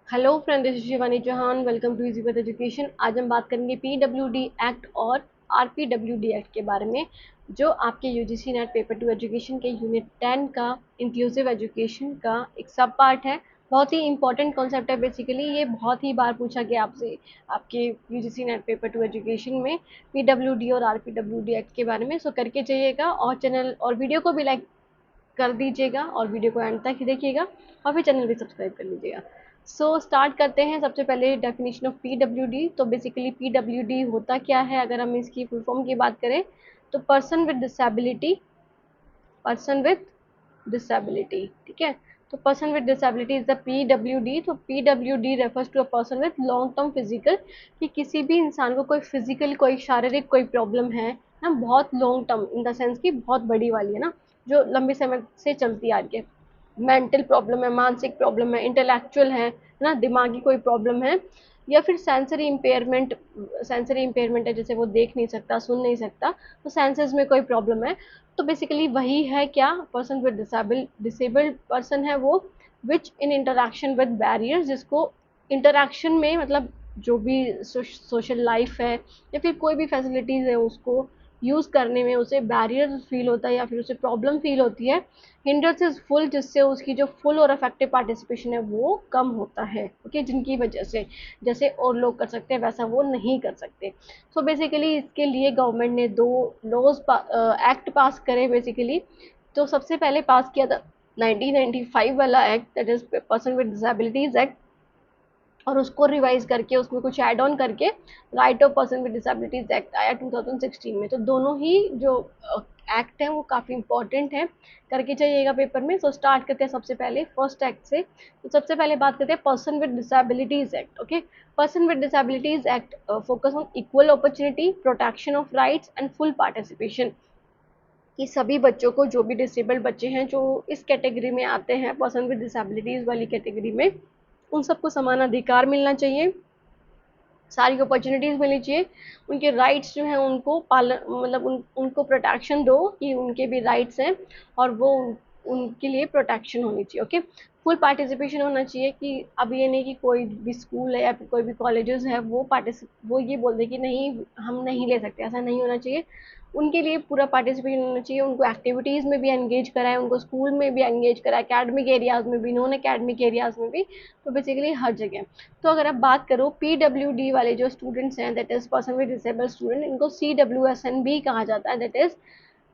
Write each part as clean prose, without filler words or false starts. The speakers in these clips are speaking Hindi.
Hello friend, this is Shivani Chauhan. Welcome to easy with education. आज हम बात करेंगे पीडब्ल्यूडी एक्ट और आरपीडब्ल्यूडी एक्ट के बारे में, जो आपके UGC NET paper two education के यूनिट 10 का इंक्लूसिव एजुकेशन का एक सब पार्ट है। बहुत ही इंपॉर्टेंट कॉन्सेप्ट है। बेसिकली ये बहुत ही बार पूछा गया आपसे आपके UGC NET paper two education में पीडब्ल्यूडी और आरपीडब्ल्यूडी एक्ट के बारे में। सो करके चाहिएगा और चैनल और वीडियो को भी लाइक कर दीजिएगा और वीडियो को एंड तक ही देखिएगा और फिर चैनल भी सब्सक्राइब कर लीजिएगा। सो स्टार्ट करते हैं। सबसे पहले डेफिनेशन ऑफ पीडब्ल्यूडी। तो बेसिकली पीडब्ल्यूडी होता क्या है, अगर हम इसकी फुल फॉर्म की बात करें तो पर्सन विद डिसेबिलिटी, ठीक है। तो person with disability is the PWD. तो PWD refers to a person with long term physical, कि किसी भी इंसान को कोई फिजिकल कोई शारीरिक कोई प्रॉब्लम है ना, बहुत long term in the sense की बहुत बड़ी वाली है ना, जो लंबे समय से चलती आ रही है। मेंटल प्रॉब्लम है, मानसिक प्रॉब्लम है, इंटेलेक्चुअल है ना, दिमागी कोई प्रॉब्लम है, या फिर सेंसरी इंपेयरमेंट है, जैसे वो देख नहीं सकता, सुन नहीं सकता, तो सेंसेस में कोई प्रॉब्लम है। तो बेसिकली वही है क्या, पर्सन विद डिसेबल्ड पर्सन है वो, विच इन इंटरेक्शन विद बैरियर्स, जिसको इंटरेक्शन में मतलब जो भी सोशल लाइफ है या फिर कोई भी फैसिलिटीज़ है उसको यूज़ करने में उसे बैरियर फील होता है या फिर उसे प्रॉब्लम फील होती है। हिंडर्स इज फुल, जिससे उसकी जो फुल और इफेक्टिव पार्टिसिपेशन है वो कम होता है, ओके, जिनकी वजह से जैसे और लोग कर सकते हैं वैसा वो नहीं कर सकते। सो बेसिकली इसके लिए गवर्नमेंट ने दो लॉज एक्ट पास करे बेसिकली। तो सबसे पहले पास किया था 1995 वाला act, that is person with disabilities act, और उसको रिवाइज करके उसमें कुछ ऐड ऑन करके right of person with disabilities act आया 2016 में। तो दोनों ही जो एक्ट हैं वो काफ़ी इंपॉर्टेंट हैं, करके चाहिएगा पेपर में। सो स्टार्ट करते हैं सबसे पहले फर्स्ट एक्ट से। तो सबसे पहले बात करते हैं person with disabilities act, okay. Person with disabilities act focus on equal opportunity, protection of rights and full participation, कि सभी बच्चों को, जो भी डिसेबल्ड बच्चे हैं जो इस कैटेगरी में आते हैं, पर्सन विद डिसेबिलिटीज वाली कैटेगरी में, उन सबको समान अधिकार मिलना चाहिए, सारी अपॉर्चुनिटीज़ मिलनी चाहिए, उनके राइट्स जो हैं उनको पालन मतलब उनको प्रोटेक्शन दो कि उनके भी राइट्स हैं और वो उनके लिए प्रोटेक्शन होनी चाहिए, ओके। फुल पार्टिसिपेशन होना चाहिए, कि अब ये नहीं कि कोई भी स्कूल है या फिर कोई भी कॉलेजेस है वो ये बोल दे कि नहीं हम नहीं ले सकते, ऐसा नहीं होना चाहिए। उनके लिए पूरा पार्टिसिपेशन होना चाहिए, उनको एक्टिविटीज़ में भी एंगेज कराएं, उनको स्कूल में भी एंगेज कराएं, एकेडमिक एरियाज़ में भी, नॉन एकेडमिक एरियाज़ में भी, तो बेसिकली हर जगह। तो अगर आप बात करो पीडब्ल्यूडी वाले जो स्टूडेंट्स हैं, that is person with disabled student, इनको CWSN भी कहा जाता है, that is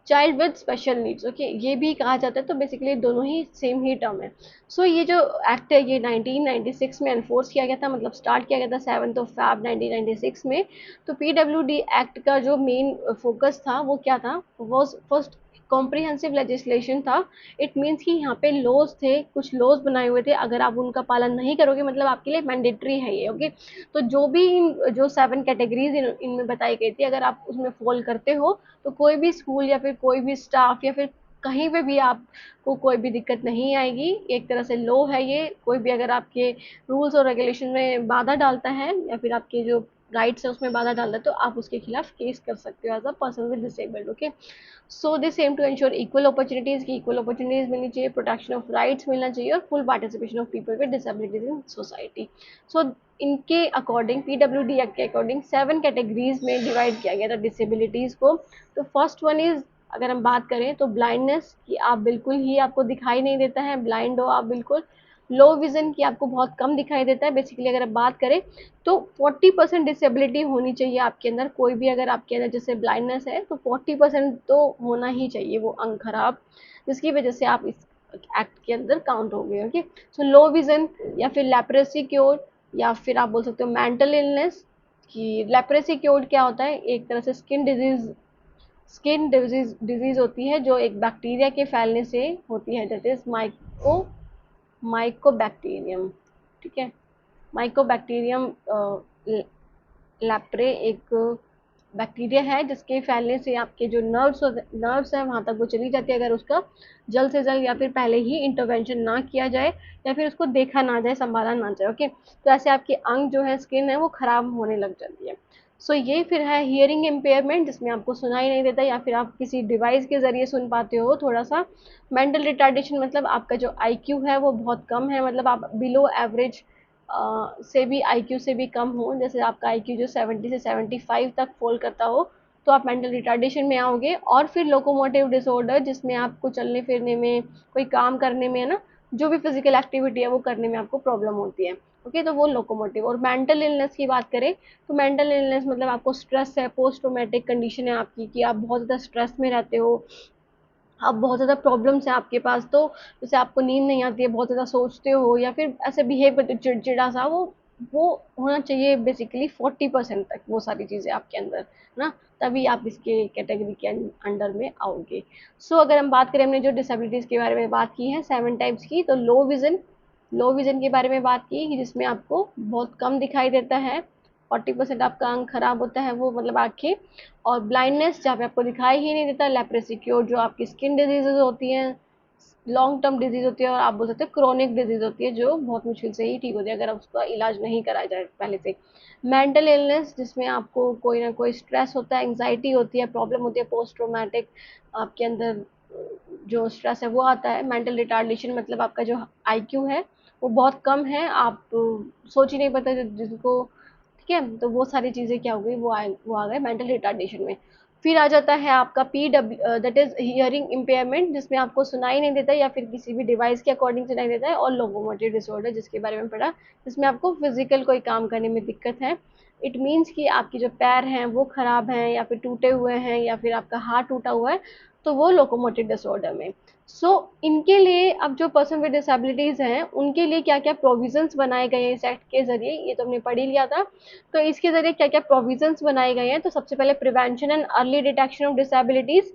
child with special needs, okay, ये भी कहा जाता है। तो बेसिकली दोनों ही सेम ही टर्म है। सो ये जो एक्ट है ये 1996 में एनफोर्स किया गया था, मतलब स्टार्ट किया गया था 7 Feb 1996 में। तो पीडब्ल्यूडी एक्ट का जो मेन फोकस था वो क्या था, वॉज फर्स्ट कॉम्प्रिहेंसिव लेजिस्लेशन था। इट मीन्स कि यहाँ पे लॉज थे, कुछ लॉज बनाए हुए थे, अगर आप उनका पालन नहीं करोगे मतलब आपके लिए मैंडेटरी है ये, ओके। तो जो भी जो 7 कैटेगरीज इनमें बताई गई थी, अगर आप उसमें फॉल करते हो तो कोई भी स्कूल या फिर कोई भी स्टाफ या फिर कहीं पे भी आपको कोई भी दिक्कत नहीं आएगी। एक तरह से लो है ये, कोई भी अगर आपके रूल्स और रेगुलेशन में बाधा डालता है या फिर आपके जो राइट्स है उसमें बाधा डालता है तो आप उसके खिलाफ केस कर सकते हो as a person with disabled, okay. So this aim to ensure equal opportunities, की इक्वल अपॉर्चुनिटीज़ मिलनी चाहिए, प्रोटेक्शन ऑफ राइट्स मिलना चाहिए और full participation of people with disabilities in society. So इनके अकॉर्डिंग पीडब्ल्यूडी एक्ट के अकॉर्डिंग 7 कैटेगरीज में डिवाइड किया गया था डिसेबिलिटीज़ को। तो फर्स्ट वन इज़, अगर हम बात करें तो ब्लाइंडनेस, कि आप बिल्कुल ही आपको दिखाई नहीं देता है, ब्लाइंड हो आप बिल्कुल। लो विजन, की आपको बहुत कम दिखाई देता है। बेसिकली अगर आप बात करें तो 40% डिसेबिलिटी होनी चाहिए आपके अंदर, कोई भी अगर आपके अंदर जैसे ब्लाइंडनेस है तो 40% तो होना ही चाहिए वो अंग खराब, जिसकी वजह से आप इस एक्ट के अंदर काउंट हो गए, ओके। सो लो विजन या फिर लेप्रेसी क्योर, या फिर आप बोल सकते हो मेंटल इलनेस। कि लेप्रेसी क्योर क्या होता है, एक तरह से स्किन डिजीज होती है जो एक बैक्टीरिया के फैलने से होती है, दैट इज माइकोबैक्टीरियम, ठीक है। माइकोबैक्टीरियम लैप्रे एक बैक्टीरिया है जिसके फैलने से आपके जो नर्व्स है वहाँ तक वो चली जाती है, अगर उसका जल्द से जल्द या फिर पहले ही इंटरवेंशन ना किया जाए या फिर उसको देखा ना जाए, संभाला ना जाए, ओके। तो ऐसे आपके अंग जो है, स्किन है, वो खराब होने लग जाती है। सो ये फिर है हियरिंग इम्पेयरमेंट, जिसमें आपको सुनाई नहीं देता या फिर आप किसी डिवाइस के ज़रिए सुन पाते हो थोड़ा सा। मेंटल रिटार्डेशन, मतलब आपका जो IQ है वो बहुत कम है, मतलब आप बिलो एवरेज से भी, आईक्यू से भी कम हो, जैसे आपका आईक्यू जो 70 से 75 तक फॉल करता हो, तो आप मेंटल रिटार्डेशन में आओगे। और फिर लोकोमोटिव डिसऑर्डर, जिसमें आपको चलने फिरने में, कोई काम करने में, है ना, जो भी फिजिकल एक्टिविटी है वो करने में आपको प्रॉब्लम होती है। ओके, तो वो लोकोमोटिव। और मेंटल इलनेस की बात करें तो मेंटल इलनेस मतलब आपको स्ट्रेस है, पोस्ट ट्रोमेटिक कंडीशन है आपकी, कि आप बहुत ज़्यादा स्ट्रेस में रहते हो, आप बहुत ज़्यादा प्रॉब्लम्स हैं आपके पास, तो जैसे आपको नींद नहीं आती है, बहुत ज़्यादा सोचते हो, या फिर ऐसे बिहेव करते हो चिड़चिड़ा सा, वो होना चाहिए बेसिकली 40% तक, वो सारी चीज़ें आपके अंदर, है ना, तभी आप इसके कैटेगरी के अंडर में आओगे। सो अगर हम बात करें, हमने जो डिसेबिलिटीज़ के बारे में बात की है 7 टाइप्स की, तो लो विज़न के बारे में बात की, कि जिसमें आपको बहुत कम दिखाई देता है, 40% आपका अंग खराब होता है, वो मतलब आँखें। और ब्लाइंडनेस, जहाँ पे आपको दिखाई ही नहीं देता। लेप्रेसी क्योर, जो आपकी स्किन डिजीजेज होती हैं, लॉन्ग टर्म डिजीज होती है, और आप बोल सकते हो क्रोनिक डिजीज होती है, जो बहुत मुश्किल से ही ठीक होती है अगर उसका इलाज नहीं कराया जाए पहले से। मेंटल इलनेस, जिसमें आपको कोई ना कोई स्ट्रेस होता है, एंग्जाइटी होती है, प्रॉब्लम होती है, पोस्ट ट्रोमैटिक आपके अंदर जो स्ट्रेस है वो आता है। मेंटल रिटार्डेशन मतलब आपका जो आईक्यू है वो बहुत कम है, आप सोच ही नहीं पाते जिनको, ठीक है, तो वो सारी चीज़ें क्या हो गई, वो आ गए मेंटल रिटार्डेशन में। फिर आ जाता है आपका PW, that is hearing impairment, जिसमें आपको सुनाई नहीं देता या फिर किसी भी डिवाइस के अकॉर्डिंग सुनाई देता है। और लोकोमोटिव डिसऑर्डर, जिसके बारे में पढ़ा, जिसमें आपको फिजिकल कोई काम करने में दिक्कत है। इट मीन्स कि आपकी जो पैर हैं वो खराब हैं, या फिर टूटे हुए हैं, या फिर आपका हाथ टूटा हुआ है, तो वो लोकोमोटिव डिसऑर्डर में। सो इनके लिए अब जो पर्सन विद डिसेबिलिटीज हैं उनके लिए क्या क्या प्रोविजंस बनाए गए हैं इस एक्ट के जरिए, ये तो हमने पढ़ ही लिया था। तो इसके ज़रिए क्या-क्या प्रोविज़न्स बनाए गए हैं, तो सबसे पहले prevention and early detection of disabilities,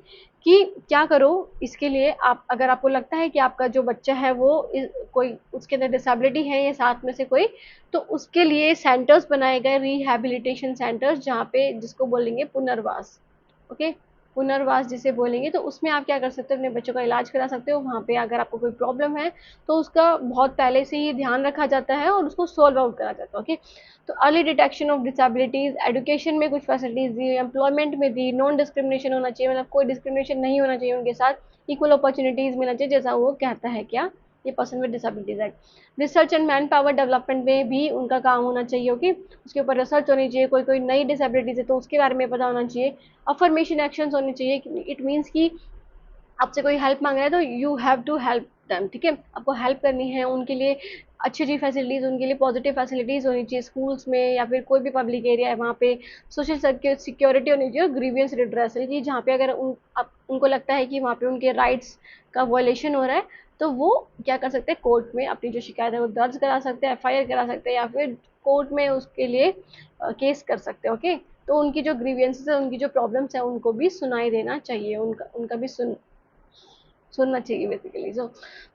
कि क्या करो इसके लिए, आप अगर आपको लगता है कि आपका जो बच्चा है वो कोई उसके अंदर डिसेबिलिटी है या 7 में से कोई, तो उसके लिए सेंटर्स बनाए गए, रिहैबिलिटेशन सेंटर्स, जहाँ पे जिसको बोलेंगे पुनर्वास। ओके, पुनर्वास जिसे बोलेंगे, तो उसमें आप क्या कर सकते हो, अपने बच्चों का इलाज करा सकते हो वहाँ पे। अगर आपको कोई प्रॉब्लम है तो उसका बहुत पहले से ही ध्यान रखा जाता है और उसको सॉल्व आउट करा जाता है। ओके, तो early detection of disabilities, education में कुछ फैसिलिटीज दी, एम्प्लॉयमेंट में दी, नॉन डिस्क्रिमिनेशन होना चाहिए, मतलब कोई डिस्क्रिमिनेशन नहीं होना चाहिए उनके साथ, इक्वल अपॉर्चुनिटीज मिलना चाहिए, जैसा वो कहता है क्या, ये person with disabilities act. Research and man power development में भी उनका काम होना चाहिए। ओके, उसके ऊपर रिसर्च होनी चाहिए, कोई कोई नई डिसेबिलिटीज है तो उसके बारे में पता होना चाहिए। अफर्मेशन एक्शंस होने चाहिए, इट मीन्स कि आपसे कोई हेल्प मांग रहा है तो you have to help them, ठीक है, आपको हेल्प करनी है उनके लिए। अच्छी अच्छी फैसिलिटीज़, उनके लिए पॉजिटिव फैसिलिटीज़ होनी चाहिए स्कूल्स में, या फिर कोई भी पब्लिक एरिया है वहाँ पे सोशल सिक्योरिटी होनी चाहिए, और ग्रीवियंस रिड्रेसल की, जहाँ पे अगर उनको लगता है कि वहाँ पे उनके राइट्स का वायलेशन हो रहा है, तो वो क्या कर सकते हैं, कोर्ट में अपनी जो शिकायत है वो दर्ज करा सकते हैं, FIR करा सकते हैं, या फिर कोर्ट में उसके लिए केस कर सकते हैं। ओके, तो उनकी जो ग्रीवियंसेस है, उनकी जो प्रॉब्लम्स है, उनको भी सुनाई देना चाहिए, उनका उनका भी सुनना चाहिए बेसिकली।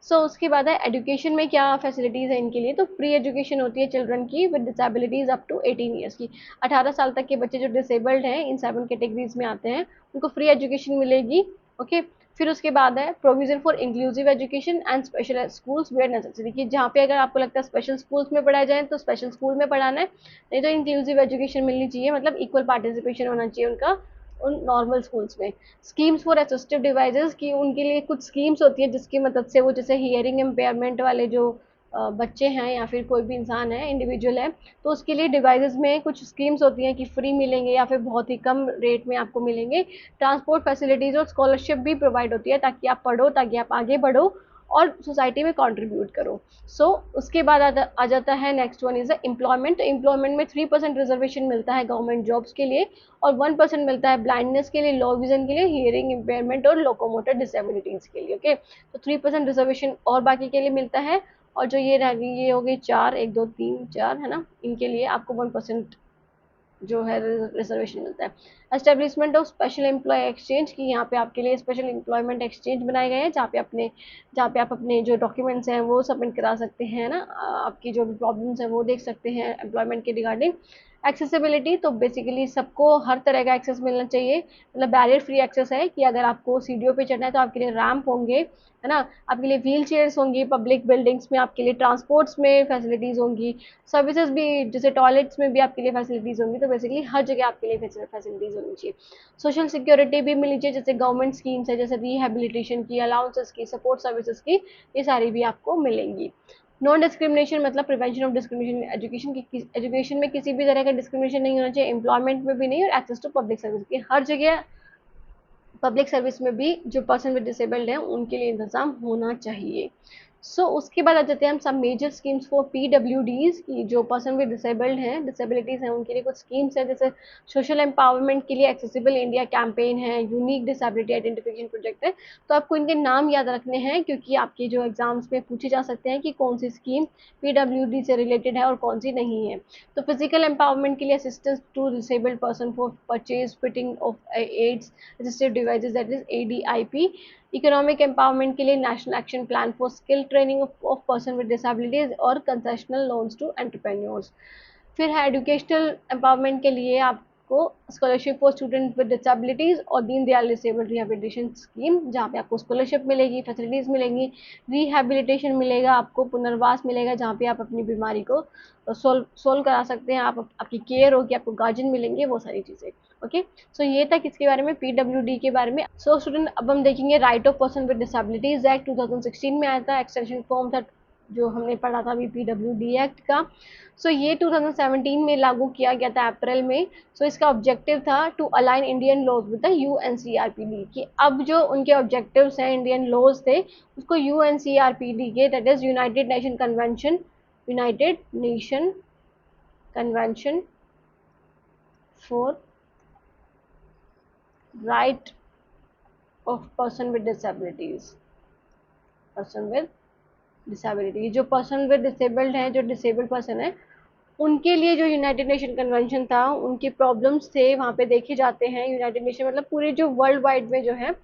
सो उसके बाद है एजुकेशन में क्या फैसिलिटीज़ है इनके लिए, तो फ्री एजुकेशन होती है चिल्ड्रन की with disabilities up to 18 years की। 18 साल तक के बच्चे जो डिसेबल्ड हैं, इन 7 कैटेगरीज में आते हैं, उनको फ्री एजुकेशन मिलेगी। ओके, फिर उसके बाद है provision for inclusive education and special schools where necessary, कि जहाँ पे अगर आपको लगता है स्पेशल स्कूल्स में पढ़ाया जाए तो स्पेशल स्कूल में पढ़ाना है, नहीं तो इंक्लूसिव एजुकेशन मिलनी चाहिए, मतलब इक्वल पार्टिसिपेशन होना चाहिए उनका उन नॉर्मल स्कूल्स में। स्कीम्स फॉर असिस्टिव डिवाइसेस, की उनके लिए कुछ स्कीम्स होती है जिसकी मदद से वो, जैसे हियरिंग इम्पेयरमेंट वाले जो बच्चे हैं या फिर कोई भी इंसान है, इंडिविजुअल है, तो उसके लिए डिवाइसेस में कुछ स्कीम्स होती हैं कि फ्री मिलेंगे या फिर बहुत ही कम रेट में आपको मिलेंगे। ट्रांसपोर्ट फैसिलिटीज़ और स्कॉलरशिप भी प्रोवाइड होती है, ताकि आप पढ़ो, ताकि आप आगे बढ़ो और सोसाइटी में कंट्रीब्यूट करो। सो उसके बाद आ जाता है नेक्स्ट वन इज एम्प्लॉयमेंट। तो एम्प्लॉयमेंट में 3% रिजर्वेशन मिलता है गवर्नमेंट जॉब्स के लिए, और 1% मिलता है ब्लाइंडनेस के लिए, लो विजन के लिए, हियरिंग इम्पेयरमेंट और लोकोमोटर डिसेबिलिटीज के लिए। ओके, तो 3% रिजर्वेशन और बाकी के लिए मिलता है। और जो ये रह गई, ये हो गई 4, 1 2 3 4, है ना, इनके लिए आपको 1% जो है रिजर्वेशन मिलता है। Establishment of special employ exchange, की यहाँ पे आपके लिए स्पेशल एम्प्लॉयमेंट एक्सचेंज बनाए गए हैं, जहाँ पे आप अपने जो डॉक्यूमेंट्स हैं वो सबमिट करा सकते हैं ना, आपकी जो भी प्रॉब्लम्स हैं वो देख सकते हैं एम्प्लॉयमेंट के रिगार्डिंग। एक्सेसिबिलिटी, तो बेसिकली सबको हर तरह का एक्सेस मिलना चाहिए, मतलब बैरियर फ्री एक्सेस है, कि अगर आपको सीढ़ियों पे चढ़ना है तो आपके लिए रैंप होंगे, है ना, आपके लिए व्हील चेयर्स होंगी, पब्लिक बिल्डिंग्स में आपके लिए ट्रांसपोर्ट्स में फैसिलिटीज़ होंगी, सर्विसेज भी जैसे टॉयलेट्स में भी आपके लिए फैसिलिटीज़ होंगी, तो बेसिकली हर जगह आपके लिए फैसिलिटीज़ होनी चाहिए। सोशल सिक्योरिटी भी मिलनी चाहिए, जैसे गवर्नमेंट स्कीम्स है, जैसे रिहेबिलिटेशन की, अलाउंसेस की, सपोर्ट सर्विसेज की, ये सारी भी आपको मिलेंगी। नॉन डिस्क्रिमिनेशन मतलब प्रिवेंशन ऑफ डिस्क्रिमिनेशन एजुकेशन की, एजुकेशन में किसी भी तरह का डिस्क्रिमिनेशन नहीं होना चाहिए, एम्प्लॉयमेंट में भी नहीं, और एक्सेस टू पब्लिक सर्विस की हर जगह, पब्लिक सर्विस में भी जो पर्सन विद डिसेबल्ड हैं उनके लिए इंतजाम होना चाहिए। उसके बाद आ जाते हैं हम सब मेजर स्कीम्स फॉर PWDs की, जो पर्सन विद डिसेबल्ड हैं, डिसेबिलिटीज हैं, उनके लिए कुछ स्कीम्स हैं, जैसे सोशल एम्पावरमेंट के लिए एक्सेसिबल इंडिया कैंपेन है, यूनिक डिसेबिलिटी आइडेंटिफिकेशन प्रोजेक्ट है। तो आपको इनके नाम याद रखने हैं क्योंकि आपके जो एग्जाम्स में पूछे जा सकते हैं कि कौन सी स्कीम PWD से रिलेटेड है और कौन सी नहीं है। तो फिजिकल एम्पावरमेंट के लिए assistance to disabled person for purchase fitting of aids assistive devices, that is ADIP. Economic empowerment के लिए national action plan for skill training of person with disabilities और कंसेशनल लोन्स टू एंटरप्रेन्योर्स। फिर है एजुकेशनल एम्पावरमेंट के लिए आपको scholarship for student with disabilities और Deen Dayal disable rehabilitation scheme, जहाँ पे आपको स्कॉलरशिप मिलेगी, फैसिलिटीज मिलेंगी, रिहेबिलिटेशन मिलेगा, आपको पुनर्वास मिलेगा, जहाँ पे आप अपनी बीमारी को सोल्व करा सकते हैं, आप आपकी केयर होगी, आपको गार्जियन मिलेंगे, वो सारी चीज़ें। ओके, ये था किसके बारे में, PWD के बारे में। स्टूडेंट अब हम देखेंगे right of person with disabilities act 2016 में आया था, एक्सटेंशन फॉर्म था जो हमने पढ़ा था अभी PWD एक्ट का। ये 2017 में लागू किया गया था अप्रैल में। इसका ऑब्जेक्टिव था to align Indian laws with the UNCRPD, कि अब जो उनके ऑब्जेक्टिव्स हैं, इंडियन लॉज थे, उसको UNCRPD के, that is United nation convention for right of person with disabilities, जो पर्सन विद डिसेबल्ड है, जो डिसेबल्ड पर्सन है, उनके लिए जो यूनाइटेड नेशन कन्वेंशन था, उनके प्रॉब्लम्स थे वहाँ पे देखे जाते हैं। यूनाइटेड नेशन मतलब पूरे जो वर्ल्ड वाइड में जो है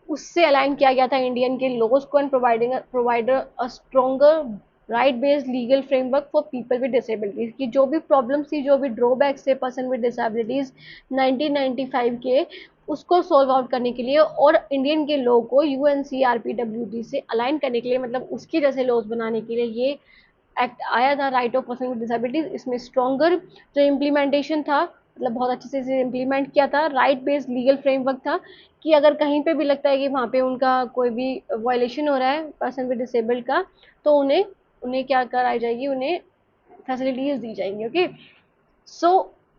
उससे अलाइन किया गया था इंडियन के लॉज को, and provide a stronger right based legal framework for people with disabilities, की जो भी प्रॉब्लम्स थी, जो भी drawbacks the person with disabilities 1995 के, उसको सॉल्व आउट करने के लिए और इंडियन के लॉ को UNCRPWD से अलाइन करने के लिए, मतलब उसके जैसे लॉज बनाने के लिए ये एक्ट आया था, right of person with disabilities. इसमें स्ट्रॉन्गर जो इम्प्लीमेंटेशन था, मतलब बहुत अच्छे से इसे इम्प्लीमेंट किया था, राइट बेस्ड लीगल फ्रेमवर्क था, कि अगर कहीं पे भी लगता है कि वहाँ पे उनका कोई भी वायलेशन हो रहा है पर्सन विद डिसेबल्ड का, तो उन्हें उन्हें क्या कराई जाएगी, उन्हें फैसिलिटीज दी जाएंगी। ओके,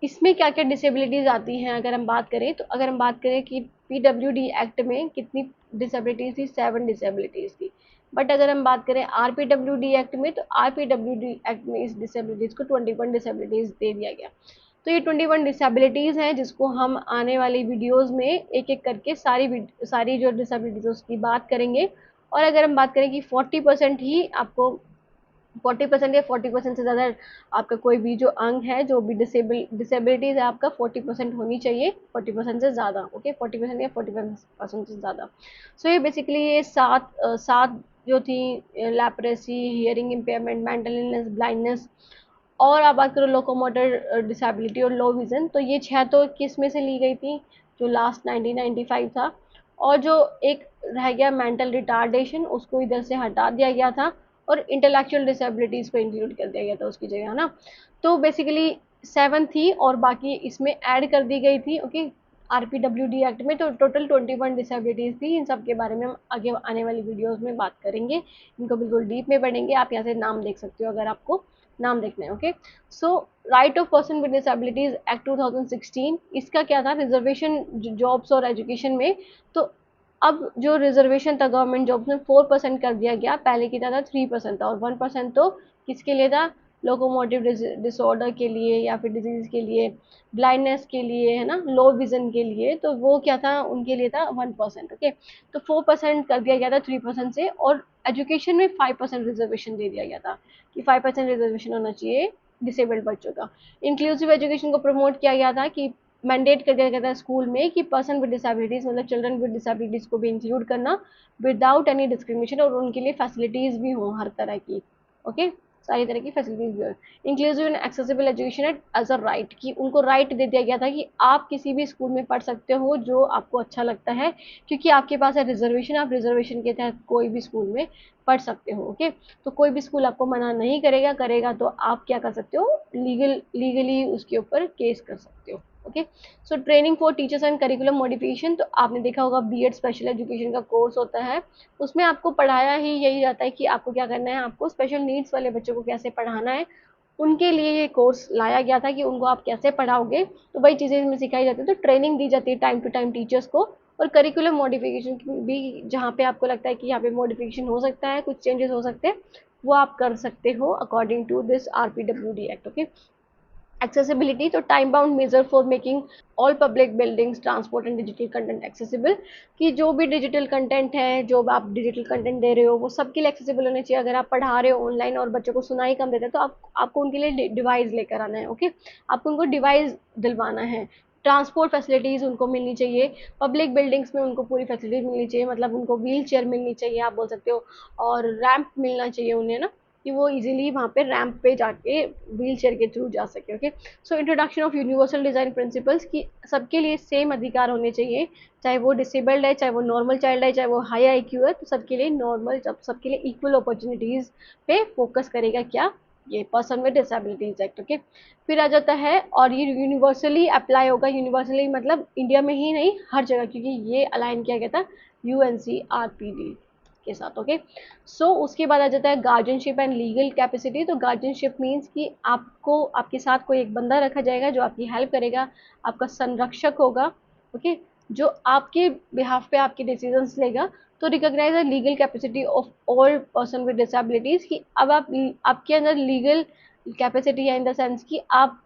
इसमें क्या क्या डिसेबिलिटीज आती हैं अगर हम बात करें, तो अगर हम बात करें कि PWD एक्ट में कितनी डिसेबिलिटीज थी, 7 डिसेबिलिटीज थी। बट अगर हम बात करें RPWD एक्ट में, तो RPWD एक्ट में इस डिसेबिलिटीज को 21 डिसेबिलिटीज दे दिया गया। तो ये 21 डिसेबिलिटीज हैं जिसको हम आने वाली वीडियोस में एक एक करके सारी जो डिसेबिलिटीज उसकी बात करेंगे। और अगर हम बात करें कि 40% ही आपको 40% या 40% से ज़्यादा आपका कोई भी जो अंग है, जो भी डिसेबिलिटीज़ है आपका 40% होनी चाहिए, 40% से ज़्यादा। ओके, 40% या 41% से ज़्यादा। ये बेसिकली ये सात जो थी, leprosy, hearing impairment, mental illness, blindness, और आप बात करो लोकोमोटर डिसेबिलिटी और लो विजन, तो ये 6 तो किस में से ली गई थी, जो लास्ट 1995 था। और जो एक रह गया मेंटल रिटार्डेशन, उसको इधर से हटा दिया गया था, और इंटेलेक्चुअल डिसेबिलिटीज को इंक्लूड कर दिया गया था उसकी जगह, है ना। तो बेसिकली 7 थी और बाकी इसमें ऐड कर दी गई थी। ओके, RPWD एक्ट में तो टोटल 21 डिसेबिलिटीज थी। इन सब के बारे में हम आगे आने वाली वीडियोस में बात करेंगे, इनको बिल्कुल डीप में पढ़ेंगे। आप यहाँ से नाम देख सकते हो अगर आपको नाम देखना है। Okay, right of person with disabilities act 2016, इसका क्या था, रिजर्वेशन जॉब्स और एजुकेशन में। तो अब जो रिजर्वेशन था गवर्नमेंट जॉब्स में 4% कर दिया गया, पहले की था 3% था, और 1% तो किसके लिए था, लोकोमोटिव डिसऑर्डर के लिए या फिर डिजीज के लिए, ब्लाइंडनेस के लिए, है ना, लो विजन के लिए, तो वो क्या था, उनके लिए था 1%। ओके, तो 4% कर दिया गया था 3% से, और एजुकेशन में 5% रिजर्वेशन दे दिया गया था, कि 5% रिजर्वेशन होना चाहिए डिसेबल्ड बच्चों का। इंक्लूसिव एजुकेशन को प्रमोट किया गया था, कि मैंडेट कर दिया गया था स्कूल में कि पर्सन विद डिसेबिलिटीज, मतलब चिल्ड्रन विद डिसेबिलिटीज को भी इंक्लूड करना विदाउट एनी डिस्क्रिमिनेशन, और उनके लिए फैसिलिटीज भी हों हर तरह की। ओके, सारी तरह की फैसिलिटीज भी हो। Inclusive and accessible education as a right, कि उनको राइट दे दिया गया था कि आप किसी भी स्कूल में पढ़ सकते हो जो आपको अच्छा लगता है, क्योंकि आपके पास है रिजर्वेशन, आप रिजर्वेशन के तहत कोई भी स्कूल में पढ़ सकते हो। ओके, तो कोई भी स्कूल आपको मना नहीं करेगा, तो आप क्या कर सकते हो, लीगली उसके ऊपर केस कर सकते हो। Okay. So training for teachers and curriculum modification, तो आपने देखा होगा बीएड स्पेशल एजुकेशन का कोर्स होता है, उसमें आपको पढ़ाया ही यही जाता है कि आपको क्या करना है, आपको स्पेशल नीड्स वाले बच्चों को कैसे पढ़ाना है, उनके लिए ये कोर्स लाया गया था कि उनको आप कैसे पढ़ाओगे, तो वही चीज़ें इसमें सिखाई जाती है। तो ट्रेनिंग दी जाती है टाइम टू टाइम टीचर्स को, और करिकुलम मॉडिफिकेशन भी, जहाँ पे आपको लगता है कि यहाँ पे मॉडिफिकेशन हो सकता है, कुछ चेंजेस हो सकते हैं, वो आप कर सकते हो according to this RPWD act. Okay. Accessibility, तो time bound measure for making all public buildings transport and digital content accessible, कि जो भी डिजिटल कंटेंट है, जो आप डिजिटल कंटेंट दे रहे हो, वो सबके लिए एक्सेसिबल होने चाहिए। अगर आप पढ़ा रहे हो ऑनलाइन और बच्चों को सुनाई कम देते हैं, तो आपको उनके लिए डिवाइस लेकर आना है। ओके। आपको उनको डिवाइस दिलवाना है। ट्रांसपोर्ट फैसिलिटीज उनको मिलनी चाहिए, पब्लिक बिल्डिंग्स में उनको पूरी फैसिलिटीज मिलनी चाहिए, मतलब उनको व्हील चेयर मिलनी चाहिए, आप बोल सकते हो, और रैंप मिलना चाहिए उन्हें ना, कि वो इजीली वहाँ पे रैंप पे जाके व्हील चेयर के थ्रू जा सके। Okay. So introduction of universal design principles, की सबके लिए सेम अधिकार होने चाहिए, चाहे वो डिसेबल्ड है, चाहे वो नॉर्मल चाइल्ड है, चाहे वो हाई IQ है, तो सबके लिए नॉर्मल, सबके लिए इक्वल अपॉर्चुनिटीज पे फोकस करेगा क्या, ये person with disabilities act. Okay. फिर आ जाता है, और ये यूनिवर्सली अप्लाई होगा, यूनिवर्सली मतलब इंडिया में ही नहीं, हर जगह, क्योंकि ये अलाइन किया गया था UNCRPD के साथ। ओके। सो उसके बाद आ जाता है गार्जियनशिप एंड लीगल कैपेसिटी। तो गार्जियनशिप मीन्स कि आपको, आपके साथ कोई एक बंदा रखा जाएगा जो आपकी हेल्प करेगा, आपका संरक्षक होगा। ओके। जो आपके बिहाफ पे आपके डिसीजंस लेगा। तो recognise the legal capacity of all person with disabilities, कि अब आपके अंदर लीगल कैपेसिटी है, इन द सेंस कि आप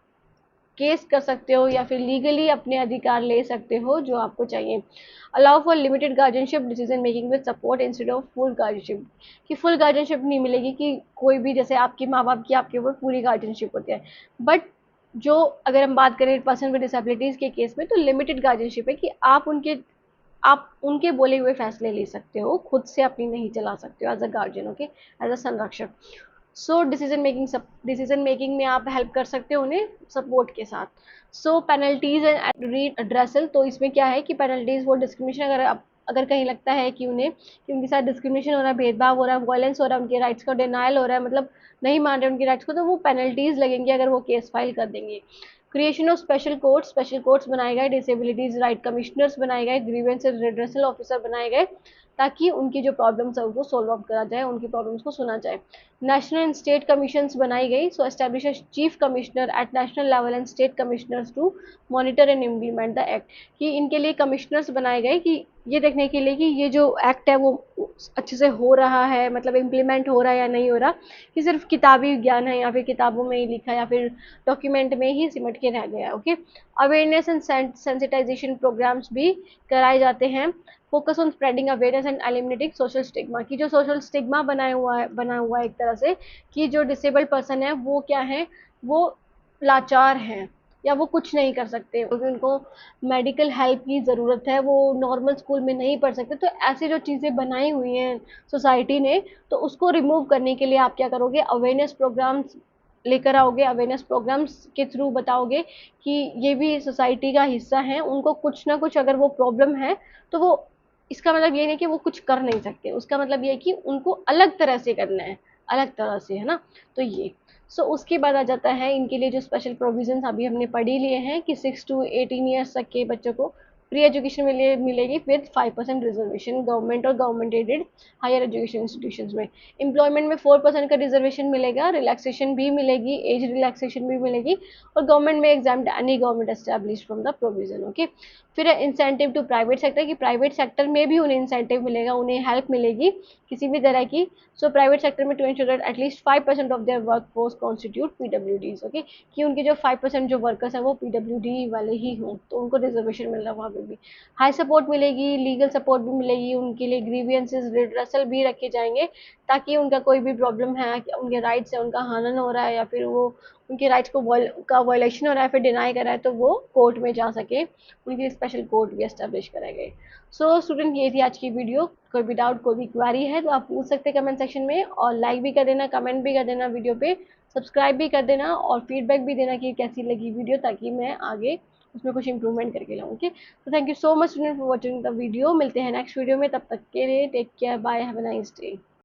केस कर सकते हो या फिर लीगली अपने अधिकार ले सकते हो जो आपको चाहिए। Allow for limited guardianship decision making with support instead of full guardianship, कि फुल गार्जियनशिप नहीं मिलेगी, कि कोई भी, जैसे आपके माँ बाप की आपके ऊपर पूरी गार्जियनशिप होती है, बट जो, अगर हम बात करें पर्सन विद डिसेबिलिटीज के केस में, तो लिमिटेड गार्जियनशिप है, कि आप उनके बोले हुए फैसले ले सकते हो, खुद से अपनी नहीं चला सकते हो as a guardian. Okay. As a संरक्षक। सो डिसीजन मेकिंग में आप हेल्प कर सकते हो उन्हें सपोर्ट के साथ। सो पेनल्टीज एंड रीड्रेसल, तो इसमें क्या है कि पेनल्टीज वो डिस्क्रिमिनेशन, अगर कहीं लगता है कि उनके साथ डिस्क्रिमिनेशन हो रहा है, भेदभाव हो रहा है, वायलेंस हो रहा है, उनके राइट्स का डिनायल हो रहा है, मतलब नहीं मान रहे उनके राइट्स को, तो वो पेनल्टीज लगेंगे अगर वो केस फाइल कर देंगे। क्रिएशन ऑफ स्पेशल कोर्ट्स बनाए गए, डिसेबिलिटीज राइट कमिश्नर्स बनाए गए, ग्रीवेंस रिड्रेसल ऑफिसर बनाए गए, ताकि उनकी जो प्रॉब्लम्स है उनको सॉल्व आउट करा जाए, उनकी प्रॉब्लम्स को सुना जाए। नेशनल एंड स्टेट कमीशंस बनाई गई, so establish chief commissioner at national level and state commissioners to monitor and implement the act, कि इनके लिए कमिश्नर्स बनाए गए, कि ये देखने के लिए कि ये जो एक्ट है वो अच्छे से हो रहा है, मतलब इम्प्लीमेंट हो रहा है या नहीं हो रहा, कि सिर्फ किताबी ज्ञान है या फिर किताबों में ही लिखा है या फिर डॉक्यूमेंट में ही सिमट के रह गया। Okay. Awareness and sensitisation programmes भी कराए जाते हैं। Focus on spreading awareness and eliminating social stigma, की जो सोशल स्टिग्मा बना हुआ है एक तरह से, कि जो डिसेबल्ड पर्सन है वो क्या है, वो लाचार हैं, या वो कुछ नहीं कर सकते, क्योंकि उनको मेडिकल हेल्प की ज़रूरत है, वो नॉर्मल स्कूल में नहीं पढ़ सकते। तो ऐसी जो चीज़ें बनाई हुई हैं सोसाइटी ने, तो उसको रिमूव करने के लिए आप क्या करोगे, अवेयरनेस प्रोग्राम्स लेकर आओगे, अवेयरनेस प्रोग्राम्स के थ्रू बताओगे कि ये भी सोसाइटी का हिस्सा है, उनको कुछ ना कुछ अगर वो प्रॉब्लम है, तो वो, इसका मतलब ये नहीं कि वो कुछ कर नहीं सकते, उसका मतलब ये है कि उनको अलग तरह से करना है, अलग तरह से, है ना। तो ये, सो उसके बाद आ जाता है इनके लिए जो स्पेशल प्रोविजंस अभी हमने पढ़ ही लिए हैं, कि 6 to 18 ईयर्स तक के बच्चों को फ्री एजुकेशन मिलेगी विद 5% रिजर्वेशन, गवर्नमेंट और government aided higher education institutions में। एम्प्लॉयमेंट में 4% का रिजर्वेशन मिलेगा, रिलैक्सेशन भी मिलेगी, एज रिलैक्सेशन भी मिलेगी, और गवर्नमेंट में exam any government establish from the provision. Okay. फिर इंसेंटिव टू प्राइवेट सेक्टर, कि प्राइवेट सेक्टर में भी उन्हें इंसेंटिव मिलेगा, उन्हें हेल्प मिलेगी किसी भी तरह की। सो प्राइवेट सेक्टर में to ensure that at least 5% of their work force constitute PWDs। Okay. कि उनके जो 5% जो वर्कर्स हैं वो PWD वाले ही हों, तो उनको रिजर्वेशन मिल रहा है वहाँ पे भी। हाई सपोर्ट मिलेगी, लीगल सपोर्ट भी मिलेगी, उनके लिए ग्रीवियंसेस रिड्रेसल भी रखे जाएंगे, ताकि उनका कोई भी प्रॉब्लम है, उनके राइट्स है, उनका हनन हो रहा है, या फिर वो उनके राइट्स का वायलेशन हो रहा है, फिर डिनाई कर रहा है, तो वो कोर्ट में जा सके, उनके लिए स्पेशल कोर्ट भी एस्टेब्लिश कराए गए। सो स्टूडेंट, ये थी आज की वीडियो। कोई भी डाउट, कोई भी क्वेरी है तो आप पूछ सकते हैं कमेंट सेक्शन में, और लाइक भी कर देना, कमेंट भी कर देना वीडियो पे, सब्सक्राइब भी कर देना, और फीडबैक भी देना कि कैसी लगी वीडियो, ताकि मैं आगे उसमें कुछ इंप्रूवमेंट करके लाऊँ। ओके। तो thank you so much student for watching the video. मिलते हैं नेक्स्ट वीडियो में, तब तक के लिए take care, bye, have a nice day.